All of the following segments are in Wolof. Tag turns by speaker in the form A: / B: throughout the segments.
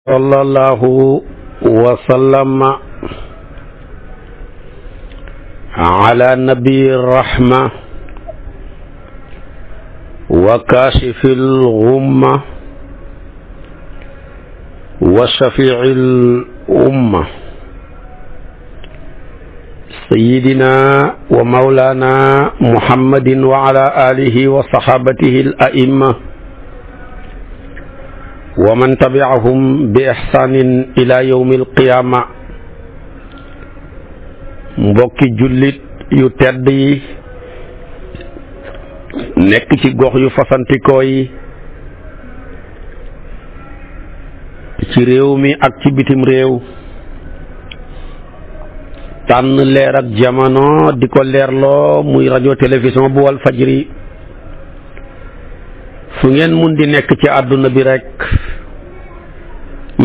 A: sallallahu wa sallama ala nabi rahma wa kashifil ghumma wa shafi'il umma sayyidina wa mawlana muhammadin wa ala alihi wa sahabatihi al a'imma wa man tabi'ahum bi ihsanin ila yawmil qiyaama. mbokki jullit yu tedd yi nekk ci gox yu fasantikoo yi ci réew mi ak ci bitim réew, tànn leer ak jamono di ko leerloo muy rajo télévision bu wal fajri. fu ngeen mun di nekk ci àdduna bi rekk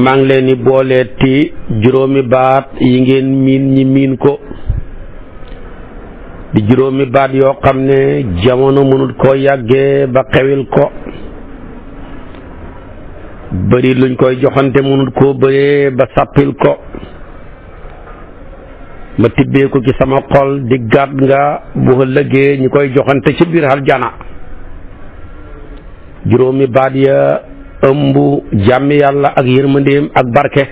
A: maa ngi leen di booleeti juróomi baat yi ngeen miin ñi miin ko, di juróomi baat yoo xam ne jamono mënul koo yàggee ba xewil ko, bëri luñ koy joxante mënul koo bëree ba sàppil ko. ma tibbee ko ci sama xol di gàtt nga bu ëllëgee ñi koy joxante ci biir aljana. juróomi baat ya ëmb jàmmi yàlla ak yërmandeem ak barke,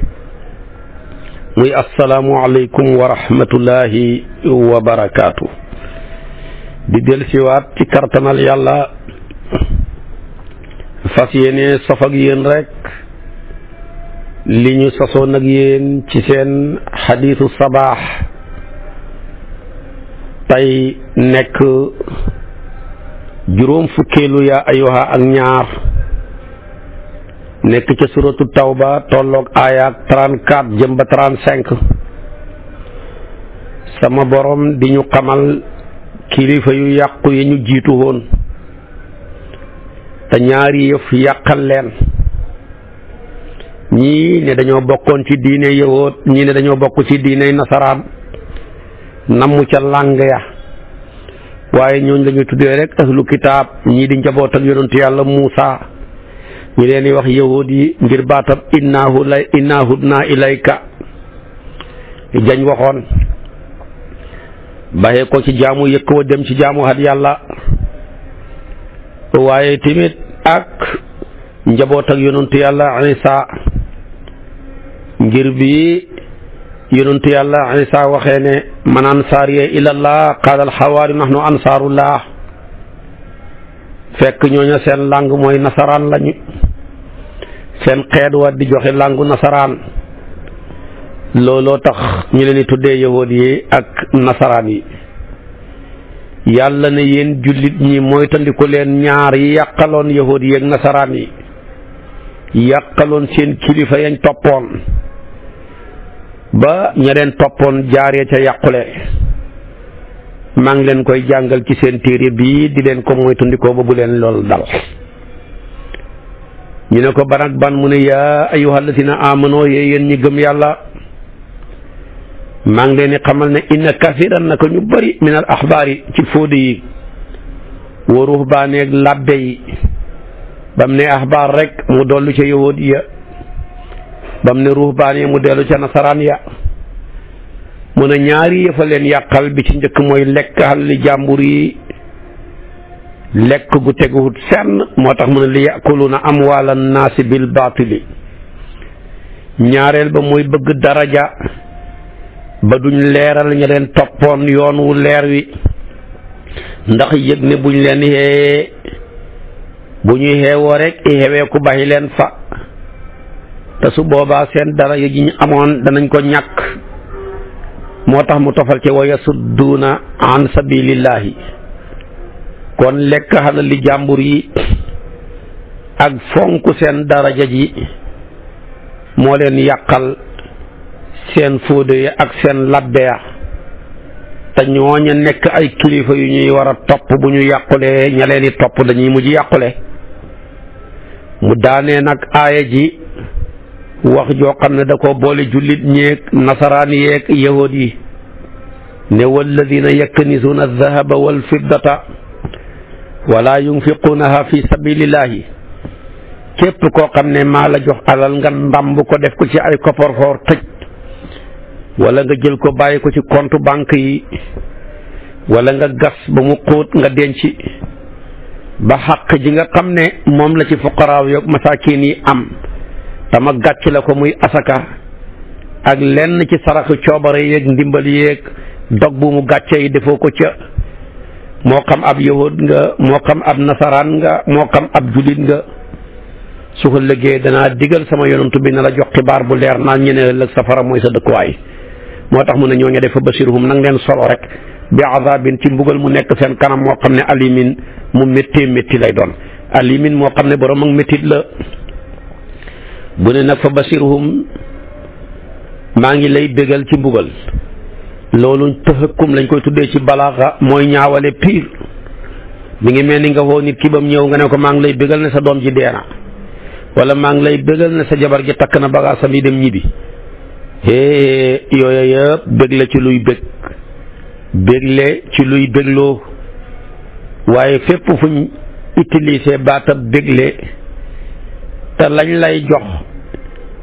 A: muy assalaamu aleykum wa rahmatullahi wa barakaatu. di dellusiwaat ci kartanal yàlla fas yéene sof ak yéen rek li ñu sasoon ak yéen ci seen xadiisu sabaax, tey nekk juróom fukkeelu yaa ayyuha ak ñaar, nekk ca suratu tawba tolloog aayaat 34 jëm ba 35. sama borom di ñu xamal kilifa yu yàqu yi ñu jiitu woon te ñaari yëf yàqal leen. ñii ne dañoo bokkoon ci diine yahuud, ñii ne dañoo bokk ci diine nasaraan, namu ca làng ya, waaye ñooñu lañuy tuddee rek ahlu kitaab. ñii di njaboot ak yonentu yàlla Muusa, ñi leen di wax yahuud yi ngir baatab inna hudna ilayka jañ waxoon, baxee ko ci jaamu yëkk wa dem ci jaamu hat yàlla. waaye tamit ak njaboot ak yonentu yàlla Isa, ngir bi yonentu yàlla Isa waxee ne man ansaariya ilallah qaala alxawaari nahnu ansaarullah, fekk ñooñu seen làng mooy nasaraan lañu, seen xeet wa di joxe làngu nasaraan. looloo tax ñu leen di tuddee yahuud yi ak nasaraan yi. yàlla ne yéen jullit ñi moytandiku leen ñaar yi yàqaloon yahuud yi ak nasaraan yi, yàqaloon seen kilifa yañ toppoon ba ña leen toppoon jaaree ca yàqule. maa ngi leen koy jàngal ci seen téere bii di leen ko moytandikoo ba bu leen lool dal. ñu ne ko ban ak ban, mu ne yaa ayyuhal lazina amano yéen ñi gëm yàlla, maa ngi leen di xamal ne inna kasiran naka ñu bari min al axbaari ci fóode yi wa ruhbaaneeg labbe yi. bam ne axbaar rek mu dollu ca yahuud ya, bam ne ruhbaan yi mu dellu ca nasaraan ya. mu ne ñaari yëfa leen yàqal, bi ci njëkk mooy lekk xalali jàmbur yi, lekk gu teguwut fenn, moo tax mu ne li yakuluna amwaala naasi bil baatili. ñaareel ba mooy bëgg daraja ba duñ leeral ña leen toppoon yoon wu leer wi, ndax yëg ne buñ leen xee bu ñuy xeewoo rek xewee ku bàyyi leen fa, te su boobaa seen daraja ji ñu amoon danañ ko ñàkk. moo tax mu tofal ci wa yasudduuna an sabilillahi. kon lekk xalali jàmbur yi ak fonk seen daraja ji moo leen yàqal seen fóode ya ak seen labbe ya, te ñooña nekk ay kilifa yu ñuy war a topp. bu ñu yàqulee ña leen di topp dañuy mujj yàqule. mu daanee nag aaya ji wax joo xam ne da ko boole jullit ñeeg nasaraan yeeg yahuud yi, ne walladina yaknisuuna aldahaba walfiddata wala yunfiquunaha fi sabilillahi képp koo xam ne maa la jox alal nga ndàmb ko def ko ci ay coffre-fort tëj wala nga jël ko bàyyi ko ci compte banque yi wala nga gas ba mu xóot nga denc ba xàq ji nga xam ne moom la ci fuqaraaw yoog masaakin yi am tama gàcc la ko muy asaka ak lenn ci saraxu coobare yeeg ndimbal yeeg dog bu mu gàcce yi defoo ko ca moo xam ab yahud nga moo xam ab nasaraan nga moo xam ab julit nga su ko liggéey danaa digal sama yonantu bi na la jox xibaar bu leer naan ñeneen ëllëg safara mooy sa dëkkuwaay moo tax mu ne ñooñu def fa basiruhum nang leen solo rek bi azabin ci mbugal mu nekk seen kanam moo xam ne alimin mu méttee métti lay doon alimin moo xam ne borom ak méttit la bu ne nag fa basiruhum maa ngi lay bégal ci mbugal loolu tëxëkkum lañ koy tuddee ci balaaxa mooy ñaawale piir mi ngi mel ni nga woo nit ki bam ñëw nga ne ko maa ngi lay bégal ne sa doom ji deena wala maa ngi lay bégal ne sa jabar ji takk na bagaasam yi dem ñibbi yooyu yëpp bégle ci luy bégle ci luy bégloo waaye fépp fuñ utiliser baatab bégle te lañ lay jox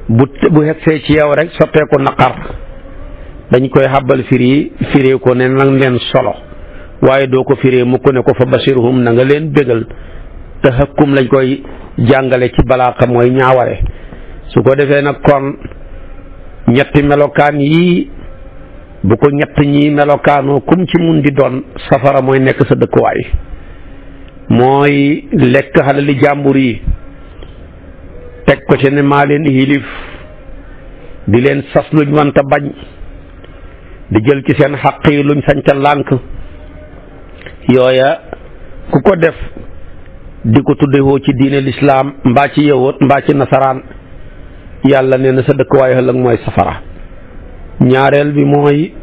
A: bu xegsee ci yow rek soppeeku naqar dañ koy xàbbal firee ko ne nang leen solo waaye doo ko firee mukk ne ko fa basiruhum na nga leen bégal te xëkkum lañ koy jàngale ci balaaxa mooy ñaawale su ko defee nag kon ñetti melokaan yii bu ko ñett ñi melokaanoo kum ci mun di doon safara mooy nekk sa dëkkuwaay mooy lekk xalali jàmbur yi teg ko ci ne maa leen hilif di leen sas luñ mënta bañ di jël ci seen xaq yi luñ sañta lànk yooya ku ko def di ko tuddewoo ci diine lislaam mbaa ci yawut mbaa ci nasaraan yàlla nee na sa dëkkuwaay ëllëg mooy safara ñaareel bi mooy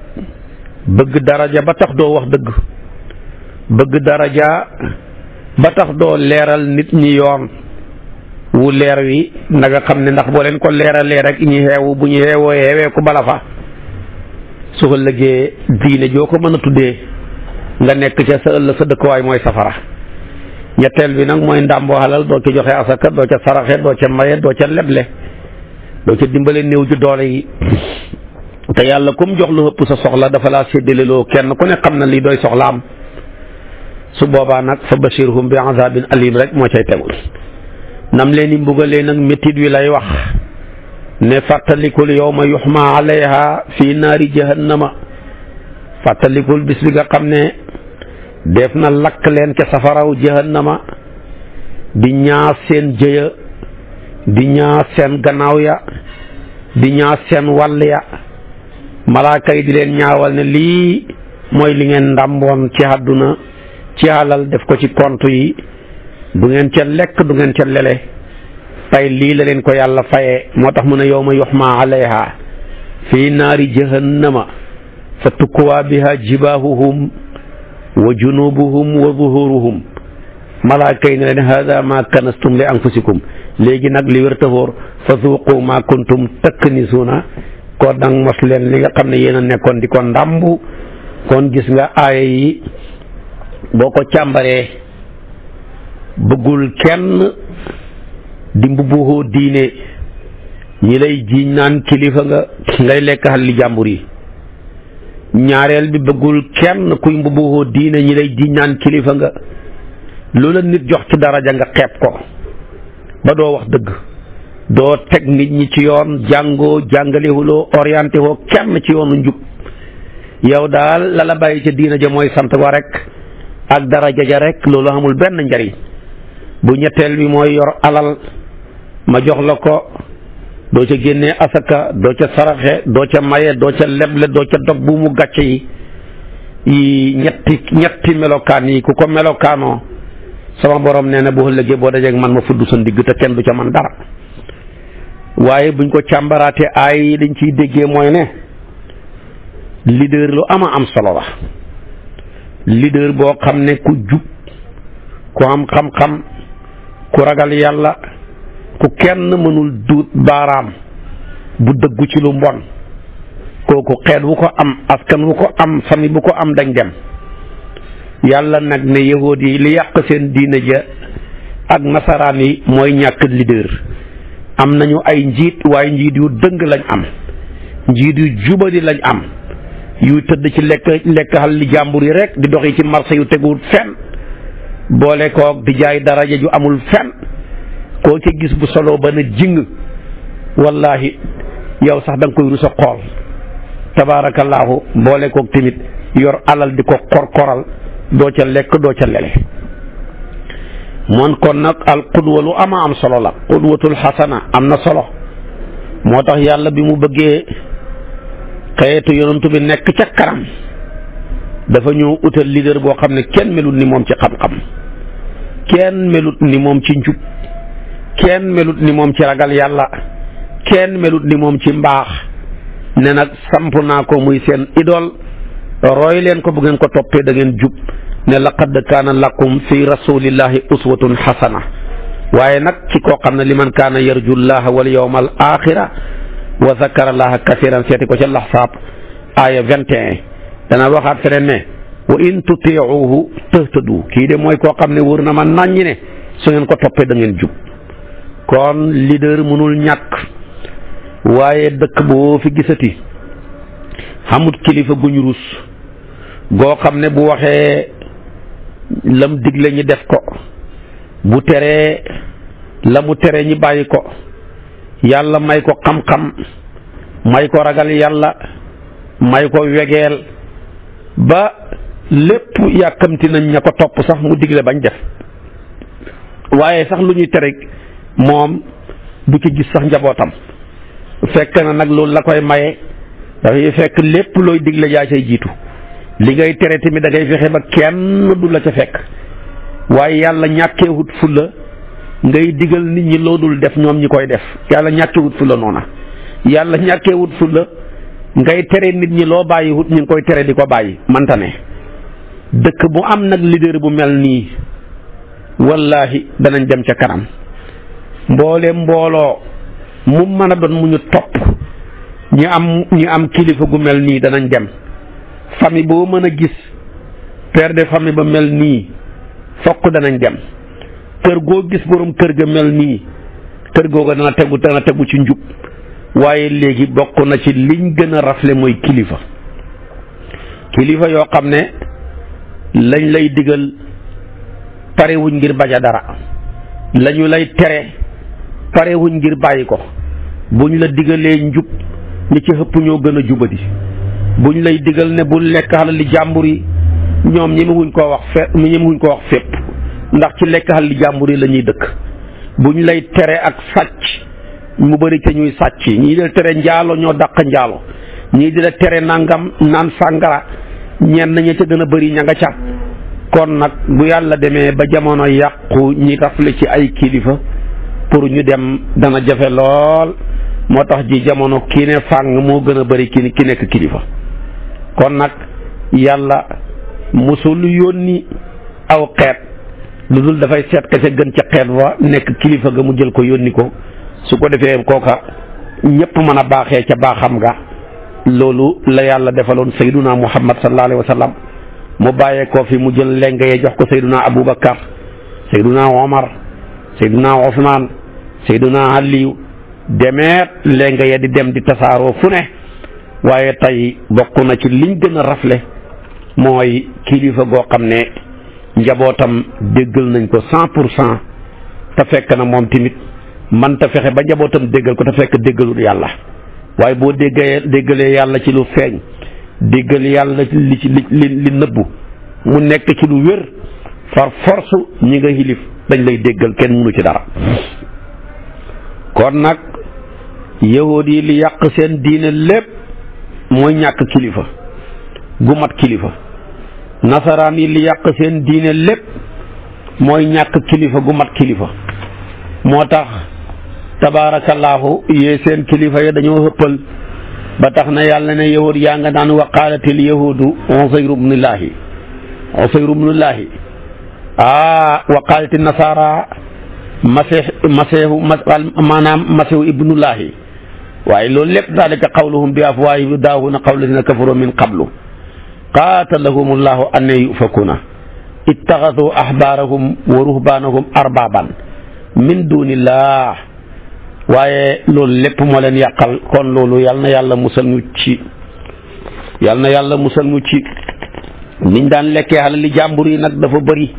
A: bëgg daraja ba tax doo wax dëgg bëgg daraja ba tax doo leeral nit ñi yoon wu leer wi na nga xam ne ndax boo leen ko leeralee rek ñi xeewu bu ñu xeewee ko bala fa su ko lëggee diine joo ko mën a tuddee nga nekk ca sa ëllëg sa dëkkuwaay mooy safara ñetteel bi nag mooy ndàmboo xalal doo ca joxe asaka doo ca saraxe doo ca maye doo ca leble doo ca dimbale néew ju doole yi te yàlla kum jox lu ëpp sa soxla dafa laa séddaleloo kenn ku ne xam na li doy soxlaam su boobaa nag fa bashirhum bi azabin alim rek moo cay tegul nam leen di mbugalee nag métit wi lay wax ne fàttalikul yawma yuxma alayha fi naari jahannama fàttalikul bis bi nga xam ne def na lakk leen ca safaraw jahannama di ñaas seen jëya di ñaas seen gannaaw ya di ñaas seen wàll ya malaaka yi di leen ñaawal ne lii mooy li ngeen ndàmboon ci àdduna ci alal def ko ci compte yi du ngeen ca lekk du ngeen ca lele tey lii la leen ko yàlla fayee moo tax mu ne yawma yuxma alayha fi naari jahannama fa tukkuwaa biha jibaahuhum wa junubuhum wa zuhuruhum malaaka yi ne leen hada ma kanastum li anfusikum léegi nag li wér tafóor fa zuuqu ma kuntum taknisuuna kon nag mos leen li nga xam ne yéen a nekkoon di ko ndàmbu kon gis nga aaya yi boo ko càmbaree bëggul kenn di mbubuxoo diine ñi lay jiiñ naan kilifa nga ngay lekk xal li jàmbur yi ñaareel bi bëggul kenn kuy mbubuxoo diine ñi lay jiiñ naan kilifa nga loola nit jox ci daraja nga xeeb ko ba doo wax dëgg doo teg nit ñi ci yoon jàngoo jàngalewuloo orienté woo kenn ci yoonu njub yow daal la la bàyyi ca diina ja mooy sant wa rek ak daraja ja rek loolu amul benn njariñ bu ñetteel bi mooy yor alal ma jox la ko doo ca génnee asaka doo ca saraxe doo ca maye doo ca leble doo ca dog bu mu gàcce yi ñetti melokaan yi ku ko melokaanoo sama borom nee na bu ëllëgee boo dajeeg man ma fudd sa ndigg te kenn du ca man dara waaye buñ ko càmbaraatee aay yi dañ ciy déggee mooy ne leader lu ama am solo la leader boo xam ne ku jub ku am xam-xam ku ragal yàlla ku kenn mënul duut baaraam bu dëggu ci lu mbon kooku xeet wu ko am askan wu ko am famille bu ko am dañ dem yàlla nag ne yahuud yi li yàq seen diina ja ak nasaraan yi mooy ñàkk leader. am nañu ay njiit waaye njiit yu dëng lañ am, njiit yu jubadi lañ am, yu tëdd ci lekk xal li jàmbur yi rek di doxi ci marché yu teguwul fenn, boole koog di jaay daraja ju amul fenn. koo ci gis bu solo ba na jing wallahi yow sax da nga koy rusa xool. tabaarakallaahu boole koog tamit yor alal di ko korkoral doo ca lekk doo ca lele. moon kon nag al qudwa lu am solo la, qudwatul xasana am na solo. moo tax yàlla bi mu bëggee xeetu yonantu bi nekk ca kanam dafa ñëw utal leader boo xam ne kenn melut ni moom ci xam-xam, kenn melut ni moom ci njub, kenn melut ni moom ci ragal yàlla, kenn melut ni moom ci mbaax. ne nag samp naa ko muy seen idole, roy leen ko bu ngeen ko toppee da ngeen jub. ne laqad kaana lakum fi rasulillahi uswatun xasana. waaye nag ci koo xam ne liman kaana yarju llaha wal yawmal axira wa zakara llaha kasiran, seeti ko ca laxsaab aaya 21. dana waxaat feneen ne wa in tutiuhu tahtadu. kii de mooy koo xam ne wóor na ma naññi ne su ngeen ko toppee da ngeen jub. kon leader mënul ñàkk, waaye dëkk boo fi gisati xamut kilifa guñ rus goo xam ne bu waxee lam digle ñi def ko, bu teree la mu tere ñi bàyyi ko. yàlla may ko xam-xam, may ko ragal yàlla, may ko wegeel ba lépp yàkkamti nañ ña ko topp sax mu digle bañ def. waaye sax lu ñuy tere moom du ci gis sax njabootam. fekk na nag loolu la koy maye dafay fekk lépp looy digle yaa cay jiitu. li ngay tere tamit da ngay fexe ba kenn du la ca fekk. waaye yàlla ñàkkeewut fulla ngay digal nit ñi loo dul def ñoom ñi koy def. yàlla ñàkkeewut fulla noona. yàlla ñàkkeewut fulla ngay tere nit ñi loo bàyyiwut ñu ngi koy tere di ko bàyyi. manta ne dëkk bu am nag leader bu mel nii wallahi danañ dem ca kanam. mbooloo mu mën a doon mu ñu topp ñi am kilifa gu mel nii danañ dem. famille boo mën a gis père de famille ba mel nii fokk danañ dem. kër goo gis borom kër ga mel nii kër googa dana tegu ci njub. waaye léegi bokk na ci liñ gën a rafle mooy kilifa yoo xam ne lañ lay digal parewuñ ngir baja dara, lañu lay tere parewuñ ngir bàyyi ko. buñ la digalee njub ñi ci ëpp ñoo gën a jubadi. buñ lay digal ne bu lekk xalal li jàmbur yi ñoom ñemewuñ koo wax fépp ndax ci lekk xalal li jàmbur yi la ñuy dëkk. buñ lay tere ak sàcc mu bëri ca ñuy sàcc, ñii di la tere njaalo ñoo dàq njaalo, ñii di la tere nangam naan sàngara ñenn ña ca gën a bëri ña nga ca. kon nag bu yàlla demee ba jamono yàqu ñi rafle ci ay kilifa pour ñu dem dana jafe lool. moo tax ji jamono kii ne fàng moo gën a bëri ki nekk kilifa. kon nag yàlla musul yónni aw xeet lu dul dafay seet ka ca gën ca xeet wa nekk kilifa ga mu jël ko yónni ko, su ko defee kooka ñëpp mën a baaxee ca baaxam ga. loolu la yàlla defaloon sayduna muhammad sallallahu alayhi wa sallam. mu bàyyee koo fi mu jël leng yee jox ko sayduna abubakar, sayduna omar, sayduna osman, sayduna aliyu. demeet leng ya di dem di tasaaroo fu ne. waaye tey bokk na ci liñ gën a rafle mooy kilifa goo xam ne njabootam déggal nañ ko 100%, te fekk na moom tamit man ta fexe ba njabootam déggal ko te fekk déggalul yàlla. waaye boo déggalee yàlla ci lu feeñ, déggal yàlla li ci li nëbbu mu nekk ci lu wér, far force ñi nga xilif dañ lay déggal, kenn mënu ci dara. kon nag yahuud yi li yàq seen diine lépp mooy ñàkk kilifa gu mat kilifa. nasaraan yi li yàq seen diine lépp mooy ñàkk kilifa gu mat kilifa. moo tax tabaarakallaahu yee seen kilifa ya dañoo ëppal ba tax na yàlla ne yahud yaa nga naan wa qaalatil yahuudu Usayru ibnullaahi wa qaalatil nasaara masiihu ibnullaahi. waaye loolu lépp daalika qawluhum bi afwaahihim yudaahi'uuna qawla llaziina kafaruu min qablu qaatalahumullaahu annaa yu'fakuuna. ittaxadu ahbaarahum wa ruhbaanahum arbaaban min dunillah waaye loolu lépp moo leen yàqal. kon loolu yal na yàlla musal ñu ci yal na yàlla musal ñu ci niñ daan lekkee xale li jàmbur yi nag dafa bëri.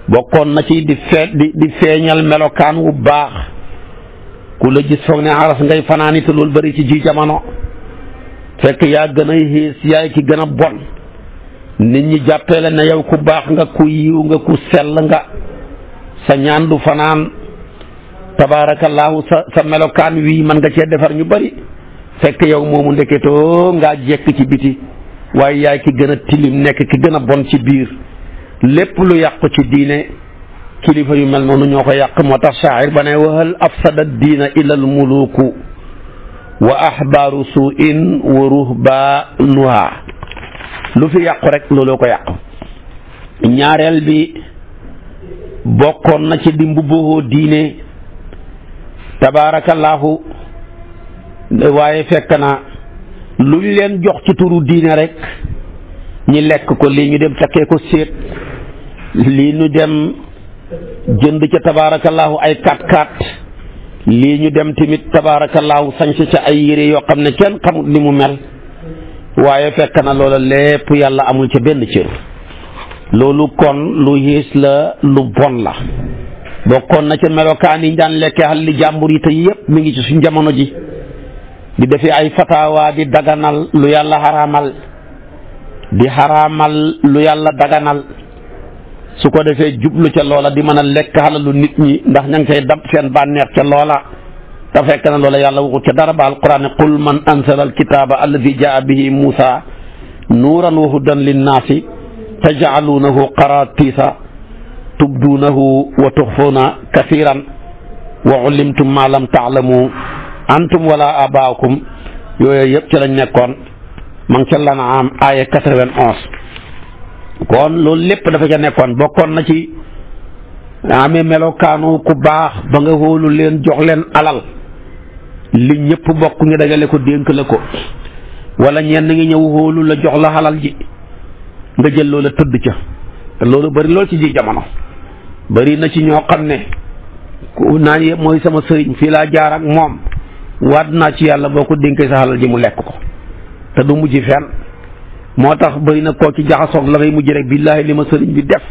A: bokkoon na ci di feeñal melokaan wu baax ku la gis foog ne aras ngay fanaani te loolu bëri ci ji jamono fekk yaa gën a xiis yaay ki gën a bon nit ñi jàppee la ne yow ku baax nga ku yiw nga ku sell nga sa ñaan du fanaan tabaarakallaahu sa melokaan wii mën nga cee defar ñu bëri fekk yow moomu ndeketoo ngaa jekk ci biti waaye yaay ki gën a tilim nekk ki gën a bon ci biir. lépp lu yàqu ci diine kilifa yu mel noonu ñoo ko yàq. moo tax shaa'ir ba ne wa hal afsada diina illa al muluku wa ahbaaru suu'in wa ruhbaanuha lu fi yàqu rek looloo ko yàqu. ñaareel bi bokkoon na ci di mbubboo diine tabaarakallaahu waaye fekk na luñ leen jox ci turu diine rek ñi lekk ko. lii ñu dem takkee ko séet lii ñu dem jënd ca tabaarakallaahu ay 4x4 lii ñu dem tamit tabaarakallaahu sañse ca ay yére yoo xam ne kenn xamut ni mu mel waaye fekk na loola lépp yàlla amul ca benn cër. loolu kon lu yées la lu bon la. bokkoon na ca melokaan yi daan lekkee xal li jàmbur yi te yëpp mi ngi ci suñ jamono ji di defee ay fatawa di daganal lu yàlla xaraamal di xaraamal lu yàlla daganal su ko defee jublu ca loola di mën a lekk xalalu nit ñi ndax ña ngi cay dab seen bànneex ca loola te fekk na loola yàlla waxut ca dara ba alquran ne qul man anzala alkitaba alladi jaa bihi Muusa nuuran wa hudan linnaasi tajcaluunahu qaraatiisa tubduunahu wa tuxfuuna kasiiran wa ullimtum ma lam taalamu antum wala abaakum yooyu yëpp ci lañ nekkoon. ma ngi ca Lanaam aaya 91. kon loolu lépp dafa ca nekkoon. bokkoon na ci amee melokaanu ku baax ba nga hóolu leen jox leen alal li ñëpp bokk ñu dajale ko dénk la ko wala ñenn ngi ñëw hóolu la jox la alal ji nga jël loola tëdd ca te loolu bari lool ci ji jamono. bari na ci ñoo xam ne ku naan yëpp mooy sama sëriñ fii laa jaar ak moom waat naa ci yàlla boo ko dénkee sa alal ji mu lekk ko te du mujj fenn. moo tax bëri na koo ci jaxasoog la ngay mujj rek billaahi li ma sëriñ bi def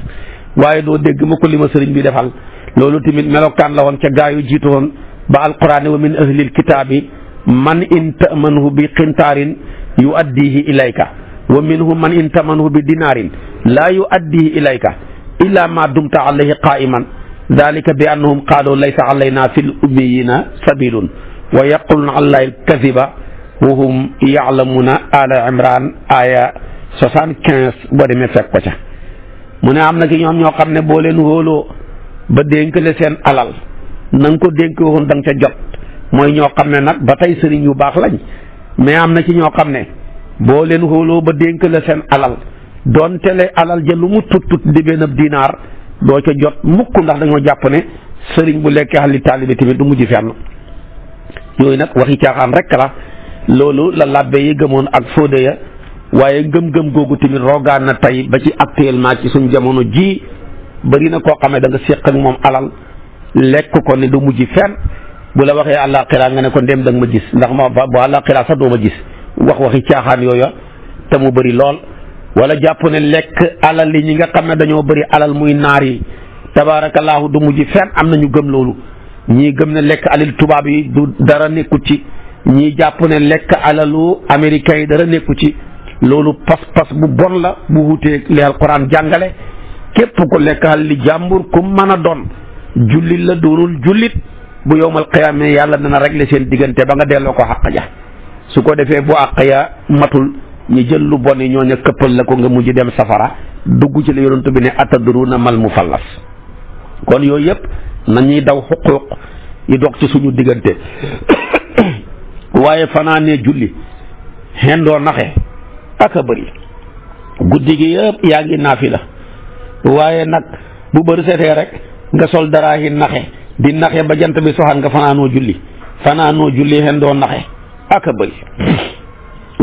A: waaye doo dégg ma ko li ma sëriñ bi defal. loolu tamit melokaan la woon ca gaa yu jiitu woon ba alquraan wa min ahlil kitaabi man in tamanhu bi qintaarin yuaddihi ilayka wa minhum man in tamanhu bi dinaarin laa yuaddihi ilayka illa ma dumta alayhi qaa'iman dalika bi annahum qaalu laysa alayna fil ummiyina sabilun wa yaquluna alallahi alkaziba wa hum ya'lamuna. Ala Imran aya 75 boo demee fekk ko ca. mu ne am na ki ñoom ñoo xam ne boo leen wóoloo ba dénkale seen alal na nga ko dénk woon da nga ca jot mooy ñoo xam ne nag ba tey sëriñ yu baax lañ mais am na ci ñoo xam ne boo leen wóoloo ba dénkale seen alal doon tele alal ja lu mu tut di benn dinaar doo ca jot mukk ndax dañoo jàpp ne sëriñ bu lekkee xali taalibe tamit du mujj fenn. yooyu nag waxi caaxaan rek la. loolu la labbe yi gëmoon ak fóode ya waaye ngëm-ngëm googu tamit rogaan na tey ba ci actuellement ci suñ jamono ji bari na koo xam ne da nga séq ak moom alal lekk ko ne du mujj fenn bu la waxee àllaaxira nga ne ko ndem da nga ma gis ndax ma bu àllaaxira sax doo ma gis waxi caaxaan yooya te mu bari lool. wala jàpp ne lekk alal yi ñi nga xam ne dañoo bari alal muy naar yi tabaarakallaahu du mujj fenn am na ñu gëm loolu. ñii gëm ne lekk alal tubaab yi du dara nekkut ci. ñii jàpp ne lekk alalu américain yi dara nekku ci. loolu pas-pas bu bon la bu wuteeg li alquran jàngale. képp ku lekk alal li jàmbur ku mën a doon jullit la doonul jullit bu yowmal qiyaama yàlla dana régler seen diggante ba nga delloo ko xàq ja su ko defee bu àq ya matul ñu jël lu bon yi ñooñu këppal la ko nga mujj dem safara dugg ci la yonent bi ne atadruuna mal mufallas. kon yooyu yëpp nañuy daw xuquuq yi dox ci suñu diggante. waaye fanaanee julli xendoo naxe ak a bëri guddi gi yëpp yaa ngi naafila waaye nag bu bëri setee rek nga sol daraa yi naxe di naxe ba jant bi soxaan nga fanaanoo julli xendoo naxe ak a bëri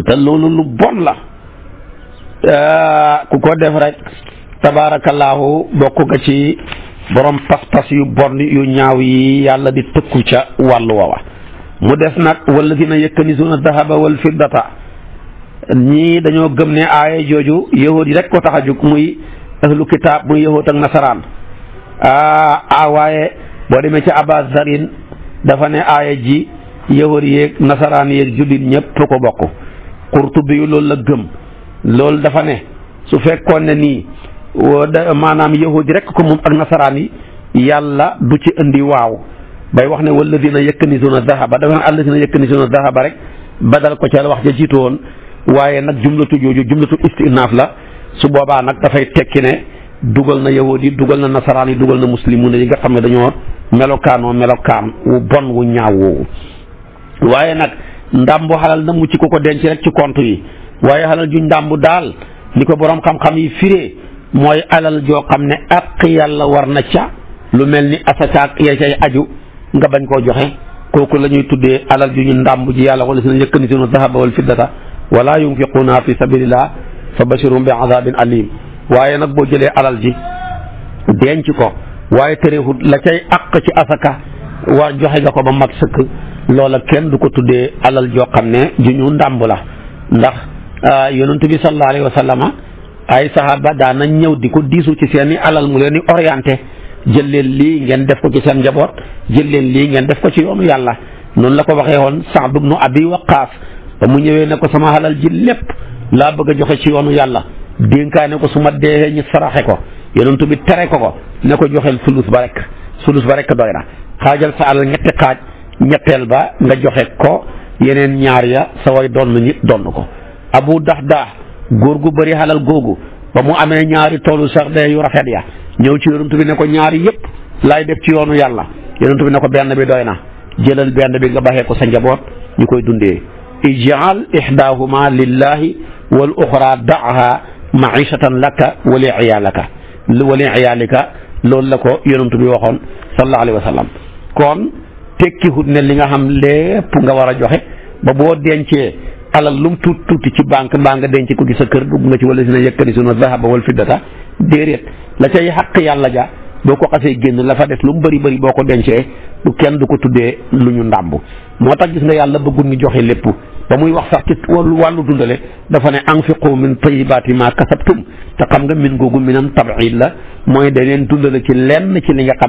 A: te loolu lu bon la ku ko def rek tabaarakallaahu bokk nga ci borom pas-pas yu bon yu ñaaw yi yàlla di tëkku ca wàllu woowa. mu des nag walladina yaknizuna dahaba wal fiddata ñii dañoo gëm ne aaya jooju yahuud yi rek ko tax a jóg muy ahlu kitaab muy yahuud ak nasaraan waaye boo demee ci Abaa Zarin dafa ne aaya ji yahuud yeeg nasaraan yeeg jullit ñëpp ko bokk. Qurtubi yu loolu la gëm loolu dafa ne su fekkoon ne nii maanaam yahuud yi rek ko moom ak nasaraan yi yàlla du ci indi waaw bay wax ne walladina yaknizuna dahaba dafa ne alladina yaknizuna dahaba rek badal ko ca wax ja jiitu woon waaye nag jumlatu jooju jumlatu istinaaf la su boobaa nag dafay tekki ne dugal na yahuud yi dugal na nasaraan yi dugal na muslimuuna yi nga xam ne dañoo melokaan wu bon wu ñaaw woowu. waaye nag ndàmbu xalal na mu ci ko denc rek ci compte yi waaye xalal ju ndàmbu daal ni ko borom xam-xam yi firee mooy alal joo xam ne ak yàlla war na ca lu mel ni asakaak ya cay aju nga bañ koo joxe kooku la ñuy tuddee alal ju ñu ndàmb ji yàlla wala si na yaknizuna dahaba wal fiddata wala yunfiquuna fi sabilillah fa bashirhum bi azabin alim. waaye nag boo jëlee alal ji denc ko waaye terewut la cay àq ci asaka war joxe nga ko ba mat sëkk loola kenn du ko tuddee alal joo xam ne ju ñu ndàmb la ndax yonent bi sallallahu alayhi wa sallama ay sahaba daan nañ ñëw di ko diisu ci seeni alal mu leen di orienté jël leen lii ngeen def ko ci seen njaboot jël leen lii ngeen def ko ci yoonu yàlla noonu la ko waxee woon Sa'd ibnu Abi Waqqaas ba mu ñëwee ne ko sama alal ji lépp laa bëgg a joxe ci yoonu yàlla dénkaane ko su ma dee ñu saraxe ko yonent bi tere ko ne ko joxeel sulus ba rek doy na xaajal sa alal ñetti xaaj ñetteel ba nga joxe ko yeneen ñaar ya sa way donn nit donn ko. Abu Dahda góor gu bëri xalal googu ba mu amee ñaari toolu sax de yu rafet ya ñëw ci yonent bi ne ko ñaari yëpp laay def ci yoonu yàlla yonent bi ne ko benn bi doy na jëlal benn bi nga baxee ko sa njaboot ñu koy dundee. ij'al ihdahuma lillahi wal uxra da'ha ma'ishatan laka wa li iyalika loolu la ko yonent bi waxoon sallallahu alayhi wa sallam. kon tekkiwut ne li nga xam lépp nga war a joxe ba boo dencee alal lum tuuti ci banque mbaa nga denc ko gi sa kër dugg nga ci wala si na yaknizuna dahaba wal fiddata déedéet la cay xàq yàlla ja boo ko xasee génn la fa des lu mu bëri boo ko dencee du kenn du ko tuddee lu ñu ndàmb. moo tax gis nga yàlla bëggul ñu joxe lépp ba muy wax sax ci wàllu dundale dafa ne anfiqu min tayyibati ma kasabtum te xam nga min googu minam tab'id la mooy da leen dundale ci lenn ci li nga xam